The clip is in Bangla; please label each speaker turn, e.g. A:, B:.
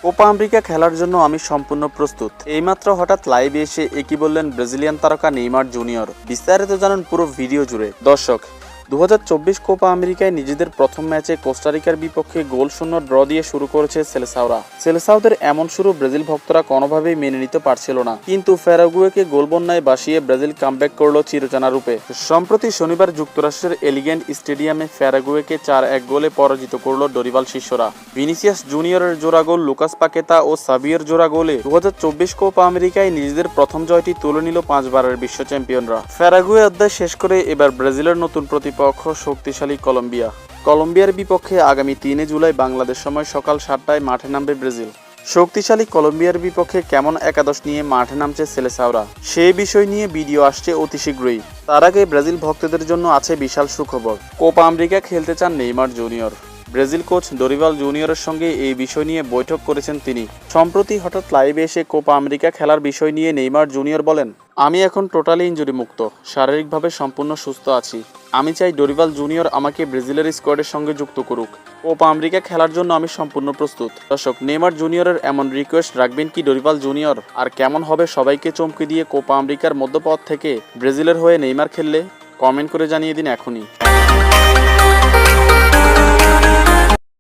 A: কোপা আমেরিকা খেলার জন্য আমি সম্পূর্ণ প্রস্তুত। এইমাত্র হঠাৎ লাইভে এসে একই বললেন ব্রাজিলিয়ান তারকা নেইমার জুনিয়র। বিস্তারিত জানুন পুরো ভিডিও জুড়ে। দর্শক, 2024 কোপা আমেরিকায় নিজেদের প্রথম ম্যাচে কোস্টারিকার বিপক্ষে গোল শূন্য ড্র দিয়ে শুরু করেছে সেলেসাওরা। সেলেসাওদের এমন শুরু ব্রাজিল ভক্তরা কোনোভাবেই মেনে নিতে পারছিল না, কিন্তু প্যারাগুয়েকে গোল বন্যায় ভাসিয়ে ব্রাজিল কামব্যাক করল চিরচেনা রূপে। সম্প্রতি শনিবার যুক্তরাষ্ট্রের এলিগেন্ট স্টেডিয়ামে প্যারাগুয়েকে 4-1 গোলে পরাজিত করল ডরিভাল শিষ্যরা। ভিনিসিয়াস জুনিয়রের জোড়া গোল, লুকাস পাকেতা ও সাবিয়ের জোড়া গোলে 2024 কোপা আমেরিকায় নিজেদের প্রথম জয়টি তুলে নিল 5 বারের বিশ্ব চ্যাম্পিয়নরা। প্যারাগুয়ে অধ্যায় শেষ করে এবার ব্রাজিলের নতুন প্রতিপক্ষ শক্তিশালী কলম্বিয়া। কলম্বিয়ার বিপক্ষে আগামী 3 জুলাই বাংলাদেশ সময় সকাল 7টায় মাঠে নামবে ব্রাজিল। শক্তিশালী কলম্বিয়ার বিপক্ষে কেমন একাদশ নিয়ে মাঠে নামছে সেলেসাওরা, সেই বিষয় নিয়ে ভিডিও আসছে অতি শীঘ্রই। তার আগে ব্রাজিল ভক্তদের জন্য আছে বিশাল সুখবর। কোপা আমেরিকা খেলতে চান Neymar junior. Brazil coach Dorival জুনিয়রের সঙ্গে এই বিষয় নিয়ে বৈঠক করেছেন তিনি। সম্প্রতি হঠাৎ লাইভে এসে কোপা আমেরিকা খেলার বিষয় নিয়ে নেইমার জুনিয়র বলেন, আমি এখন টোটালি ইনজুরি মুক্ত, শারীরিকভাবে সম্পূর্ণ সুস্থ আছি। আমি চাই ডরিভাল জুনিয়র আমাকে ব্রাজিলের স্কোয়াডের সঙ্গে যুক্ত করুক। কোপা আমেরিকা খেলার জন্য আমি সম্পূর্ণ প্রস্তুত। দর্শক, নেইমার জুনিয়রের এমন রিকোয়েস্ট রাখবেন কি ডরিভাল জুনিয়র? আর কেমন হবে সবাইকে চমকে দিয়ে কোপা আমেরিকার মধ্যপথ থেকে ব্রাজিলের হয়ে নেইমার খেললে? কমেন্ট করে জানিয়ে দিন এখনই।